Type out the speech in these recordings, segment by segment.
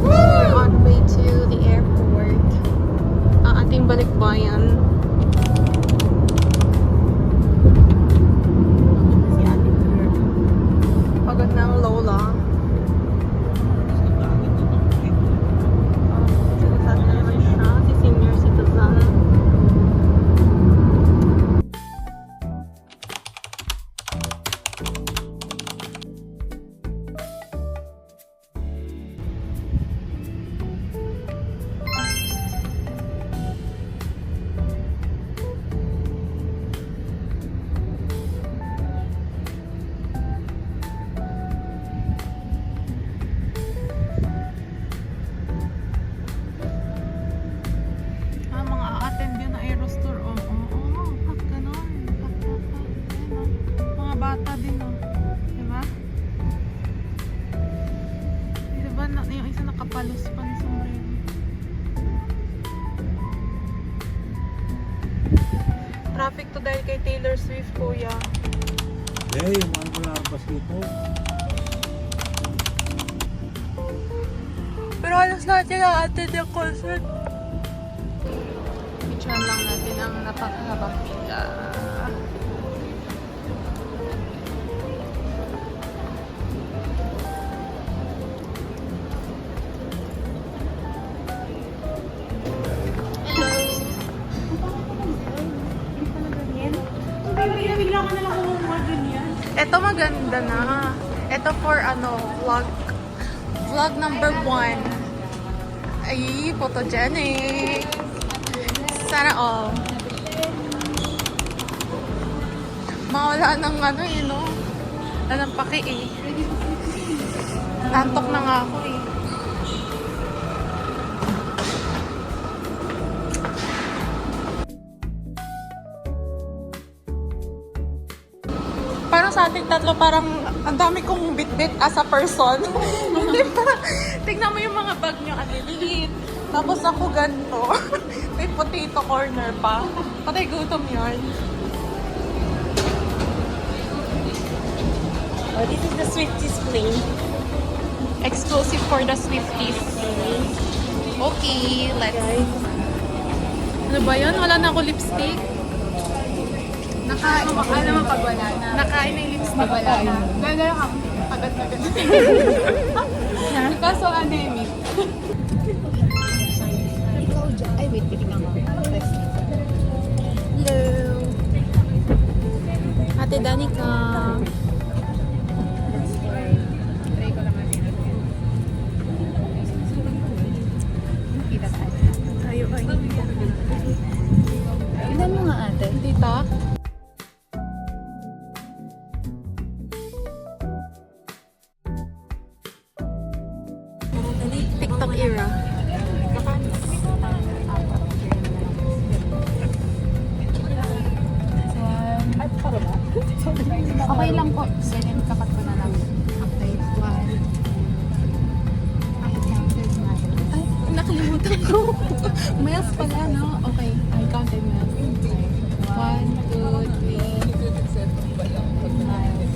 We're on way to the airport. Ang ating balikbayan. Pagod ng lola. Sinasabi na naman siya, si senior citizen. Mga a-attend yun na Aerostore. Pack ganon. Pack. Mga bata din, oh. Diba? Diba yung isa nakapalos pa ng sombrero. Traffic to dahil kay Taylor Swift, kuya. Hey, mahal mo lang pas dito. Pero halos lahat yung a-attend yung concert. Picturean lang natin ang napakahabang pila. Hello! Bigla ka na lang kumuha ganyan. Ito maganda na. Ito for vlog. Vlog number 1. Ay, photogenic. Sana all. Mawala ng Anong paki eh. Nantok na nga ako eh. Parang sa ating tatlo, parang ang dami kong bit-bit as a person. Diba? Tignan mo yung mga bag nyo, ang liliit. Tapos ako ganito. May potato corner pa. Patay gutom yun. Oh, this is the Swifties plane. Exclusive for the Swifties. Okay, let's... Ano ba yun? Wala na ako lipstick. Alam mo pag wala na. Nakain na yung lipstick. Pag wala na. Ganda lang ako. Agad-agad. Kaso anemic. Ay, wait. Titignan ko. Hello. Ate Danica. Try ko lang natin. Kita tayo. Tayo ay. Tignan mo nga ate. Dito. TikTok era. Okay lang po. Second kapat ko na lang. Okay, one. I counted mine. Ay, nakalimutan ko. Miles pala, no? Okay, I counted miles. 1, 2, 3 miles.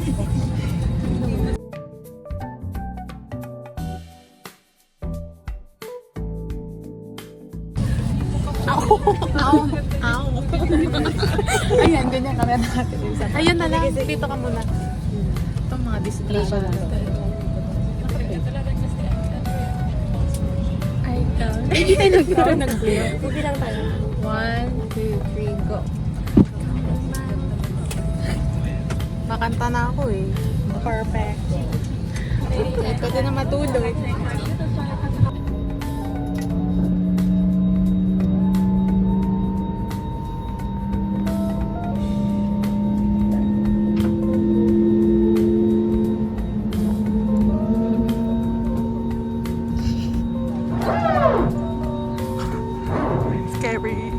Ow. Ow. Ayan, ganyan kami natin. Ayun na lang. Dito ka muna. Itong mga display pa natin. I count. Hindi tayo nagkaroon ng blue. Hindi lang tayo. 1, 2, 3, go. Makanta na ako eh. Perfect. Pwede na matulog. Scary.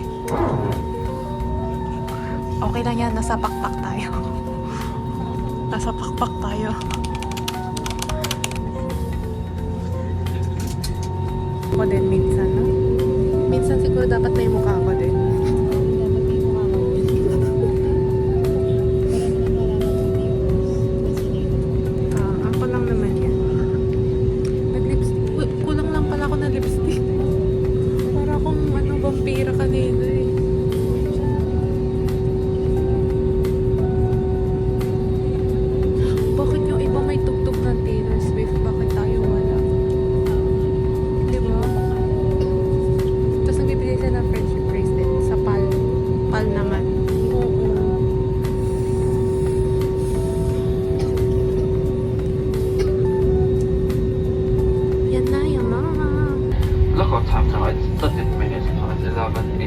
Okay lang yan, nasa pakpak tayo. Nasa pakpak tayo. Ako din minsan, no? Minsan siguro dapat may mukha ko din.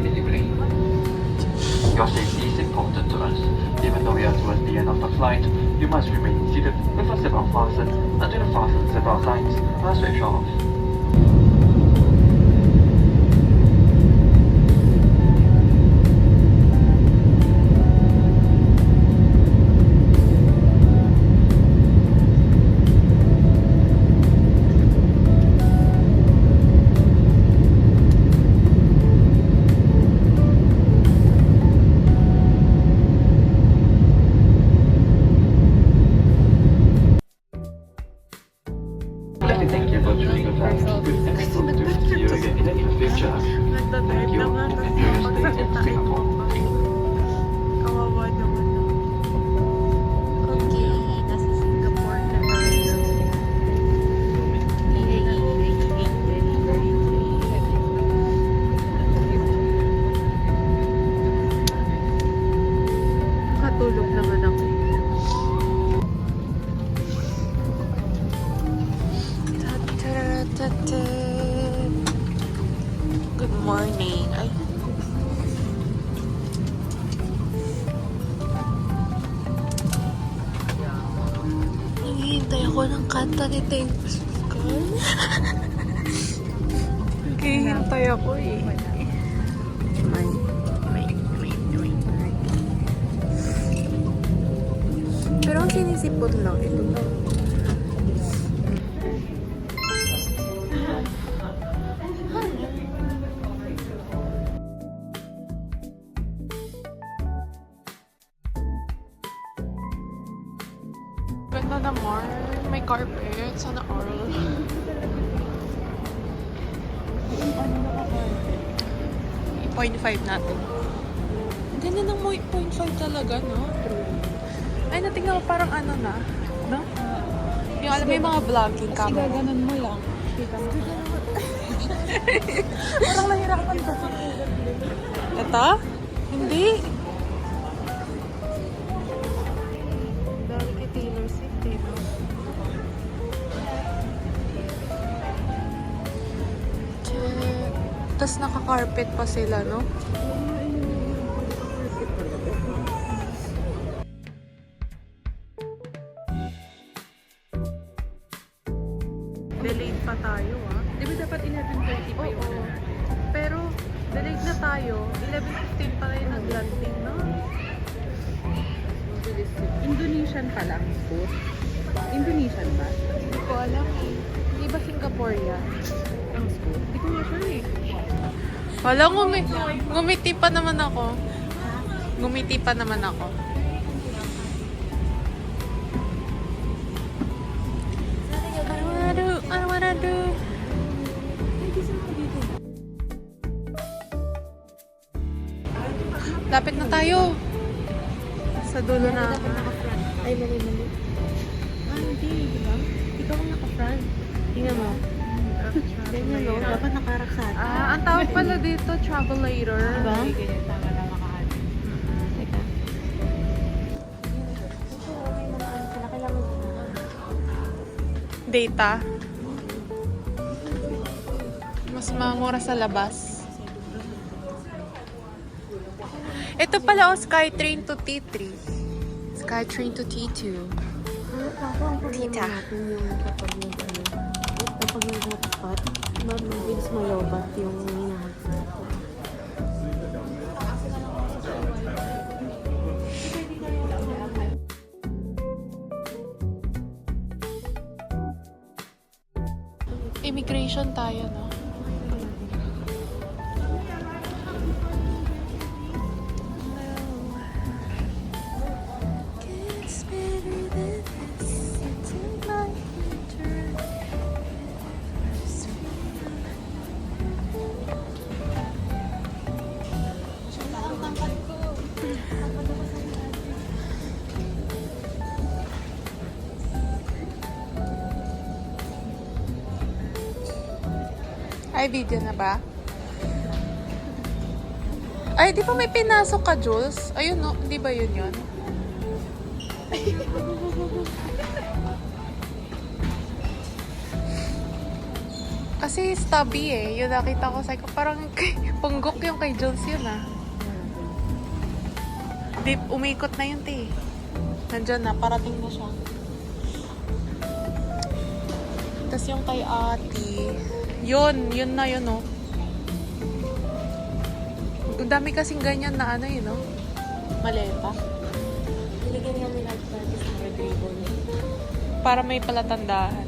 in delivery. Your safety is important to us. Even though we are towards the end of the flight, you must remain seated with your seatbelt fastened until the fastened seatbelt signs are switched off. Let me thank you for choosing your time with excellent to see you again in the near future. Thank you and enjoy your stay in Singapore. Kawawa naman. Okay, nasa Singapore na tayo. Katulog naman ako. Good morning. Ay. Naghihintay ako ng kanta ni Taylor Swift. Naghihintay ako eh. Pero ang sinisipon lang ito. Ganda naman. May carpet. Sana all. 0.5 natin. Ganda ng 0.5 talaga, no? Ay, natingnan ko parang ano na. No? Yung alam mo yung mga vlogging camera. Sige, ganun mo lang. Kita mo. Parang nahirapan ka. Ito? Hindi. Dahil kay Taylor Swift, eh, no? Check. Tapos naka-carpet pa sila, no? Delayed pa tayo, ah. Di ba dapat 11:30 pa yung Oo. Pero, delayed na tayo. 11:15 pa rin nag-landing, no? Indonesian pa lang food. Indonesian ba? Hindi ko alam eh. Hindi ba Singapore yan? Ang school? Hindi ko nga sure eh. Wala, ngumiti pa naman ako. Ngumiti pa naman ako. I wanna do. Lapit na tayo. Sa dulo na. Ay, mali. Hindi, di ba? Ikaw ang naka-front. Tingnan mo. Ganyan, no? Dapat nakarak sa atin. Ang tawag pala dito, travelator. Diba? Teka. Data. Mas mamura sa labas. Ito pala Skytrain to T3. Skytrain to T2. Tita. Kapag yung hotspot, mabilis malobat yung hinahanap. Immigration tayo, no? Ay, video na ba? Ay, di ba may pinasok ka, Jules? Ayun, no? Di ba yun yun? Kasi stubby eh. Yung nakita ko sa parang punggok yung kay Jones yun ah. Di, umikot na yun te. Nandyan na, parating na siya. Tapos yung kay ate, yun na yun oh. Ang dami kasing ganyan na ano yun oh. Maleta. Nilagyan nga nila at practice ng red ribbon. Para may palatandaan.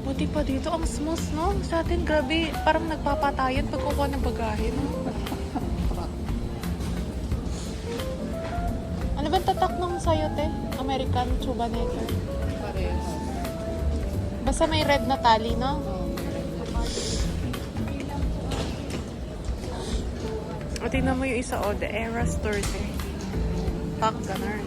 Buti pa dito, ang smooth no? Sa atin, grabe, parang nagpapatayan pag kukuha ng bagahe no? Ano ba tatak ng sayo te? American Chuba Necker. Basta may red na tali, no? O, tingnan mo yung isa, oh, The Era Store, eh. Pack ganun.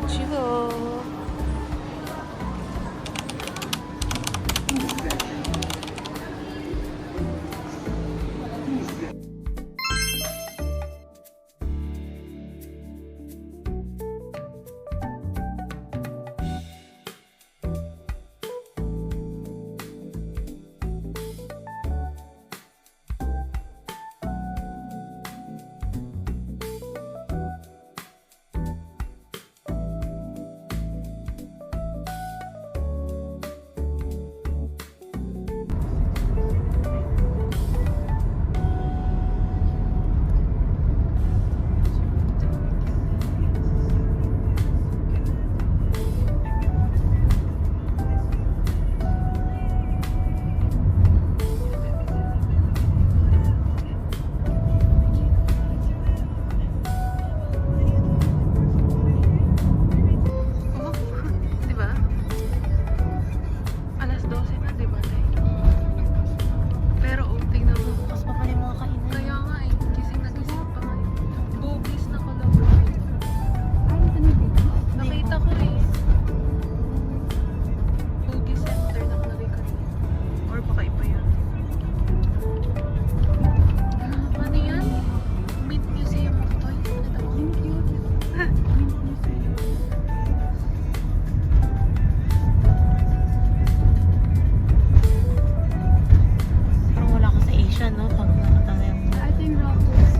Chill. Diba? Alas 12 na, diba, tay? Pero, oh, tingnan mo. Tapos pa pala yung mga kainan. Kaya nga eh, gising na gising pa nga. Bugis na ko lang. Ay, ito na yung bigis. Nakita ko eh. Bugis Center na kalagay kanina. Or baka iba yun. Ano yan? Mint Museum of Toys. Ano ba? Thank you. Parang wala ka sa Asia, no? Pag nakatawa mo. I think Rockers.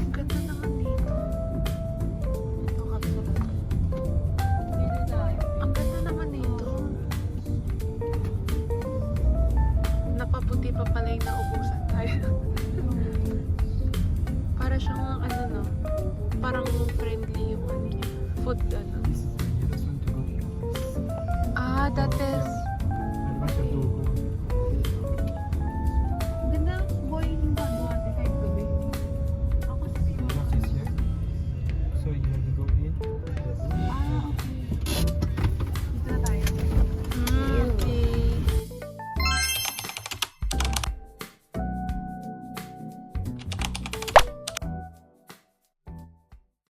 Ang ganda naman dito. Ito kapsula. Ang ganda naman dito. Napaputi pa pala yung naubusan tayo. Para siyang ano no, parang friendly yung ano niya. Food ano. Ah, dati